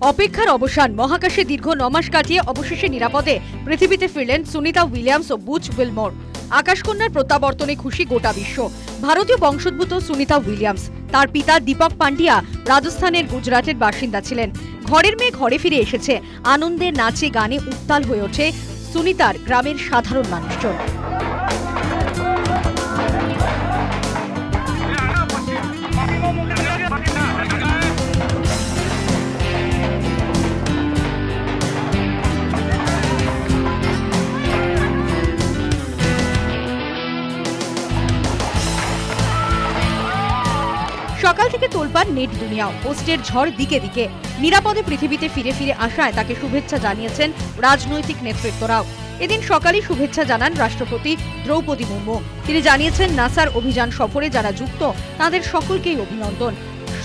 অপেক্ষার অবসান। মহাকাশে দীর্ঘ 9 মাস কাটিয়ে অবশেষে নিরাপদে পৃথিবীতে ফিরলেন সুনিতা উইলিয়ামস ও বুচ উইলমোর। আকাশকন্যার প্রত্যাবর্তনে খুশি গোটা বিশ্ব। ভারতীয় বংশোদ্ভূত সুনিতা উইলিয়ামস, তার পিতা দীপক পান্ডিয়া রাজস্থানের গুজরাটের বাসিন্দা ছিলেন। ঘরের মেয়ে ঘরে ফিরে এসেছে। আনন্দে নাচে গানে উত্তাল হয়ে ওঠে সুনিতার গ্রামের সাধারণ মানুষজন। সকাল থেকে তোলপাড় নেট দুনিয়া, পোস্টের ঝড় দিকে দিকে। নিরাপদে পৃথিবীতে ফিরে আসায় তাকে শুভেচ্ছা জানিয়েছেন রাজনৈতিক নেতৃত্বরাও। এদিন সকালেই শুভেচ্ছা জানান রাষ্ট্রপতি দ্রৌপদী মুর্মু। তিনি জানিয়েছেন, নাসার অভিযান সফরে যারা যুক্ত তাদের সকলকেই অভিনন্দন।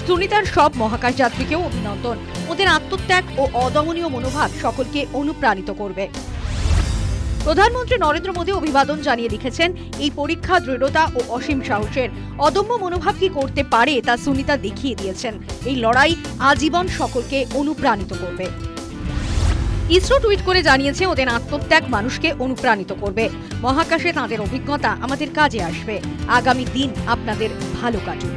সুনিতার সব মহাকাশ যাত্রীকেও অভিনন্দন। ওদের আত্মত্যাগ ও অদমনীয় মনোভাব সকলকে অনুপ্রাণিত করবে। প্রধানমন্ত্রী নরেন্দ্র মোদী অভিবাদন জানিয়ে লিখেছেন, এই পরীক্ষা দৃঢ়তা ও অসীম সাহসের। অদম্য মনোভাব কি করতে পারে তা সুনিতা দেখিয়ে দিয়েছেন। এই লড়াই আজীবন সকলকে অনুপ্রাণিত করবে। ইসরো টুইট করে জানিয়েছে, ওদের আত্মত্যাগ মানুষকে অনুপ্রাণিত করবে। মহাকাশে তাঁদের অভিজ্ঞতা আমাদের কাজে আসবে। আগামী দিন আপনাদের ভালো কাটুক।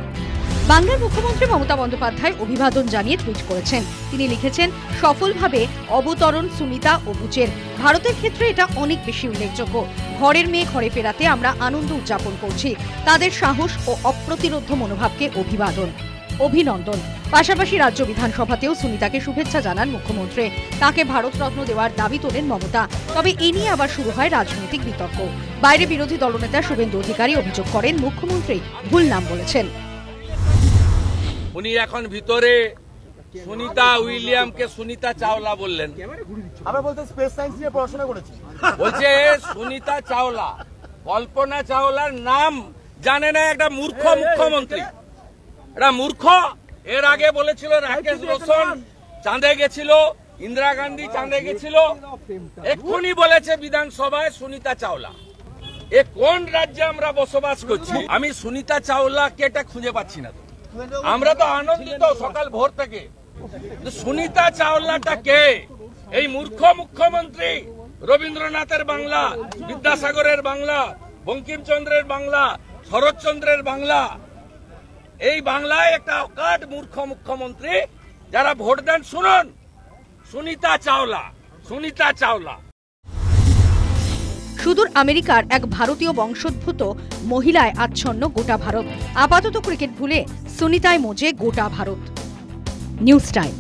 বাংলার মুখ্যমন্ত্রী মমতা বন্দ্যোপাধ্যায় অভিবাদন জানিয়ে টুইট করেছেন। তিনি লিখেছেন, সফলভাবে অবতরণ সুনিতা ও বুচের। ভারতের ক্ষেত্রে এটা অনেক বেশি উল্লেখযোগ্য। ঘরের মেয়ে ঘরে ফেরাতে আমরা আনন্দ উদযাপন করছি। তাদের সাহস ও অপ্রতিরোধ্য মনোভাবকে অভিনন্দন। পাশাপাশি রাজ্য বিধানসভাতেও সুনিতাকে শুভেচ্ছা জানান মুখ্যমন্ত্রী। তাকে ভারতরত্ন দেওয়ার দাবি তোলেন মমতা। তবে এ নিয়ে আবার শুরু হয় রাজনৈতিক বিতর্ক। বাইরে বিরোধী দলনেতা শুভেন্দু অধিকারী অভিযোগ করেন, মুখ্যমন্ত্রী ভুল নাম বলেছেন। উনি এখন ভিতরে সুনিতা উইলিয়ামকে সুনিতা চাওলা বললেন। আমরা বলতে স্পেস সায়েন্স নিয়ে পড়াশোনা করেছি। বলছে সুনিতা চাওলা, কল্পনা চাওলার নাম জানে না একটা মূর্খ মুখ্যমন্ত্রী। এটা মূর্খ। এর আগে বলেছিল রাকেশ রোশন চাঁদে গেছিল, ইন্দিরা গান্ধী চাঁদে গেছিল। এক্ষুনি বলেছে বিধানসভায় সুনিতা চাওলা। এ কোন রাজ্যে আমরা বসবাস করছি? আমি সুনিতা চাওলাকে এটা খুঁজে পাচ্ছি না। আমরা তো আনন্দিত সকাল ভোর থেকে। সুনিতা চাওলাটা কে? এই মূর্খ মুখ্যমন্ত্রী রবীন্দ্রনাথের বাংলা, বিদ্যাসাগরের বাংলা, বঙ্কিমচন্দ্রের বাংলা, শরৎচন্দ্রের বাংলা, এই বাংলায় একটা অকাট মূর্খ মুখ্যমন্ত্রী। যারা ভোট দেন শুনুন, সুনিতা চাওলা, সুনিতা চাওলা। সুদূর আমেরিকার এক ভারতীয় বংশোদ্ভূত মহিলায় আচ্ছন্ন গোটা ভারত। আপাতত ক্রিকেট ভুলে সুনিতায় মজে গোটা ভারত। News time.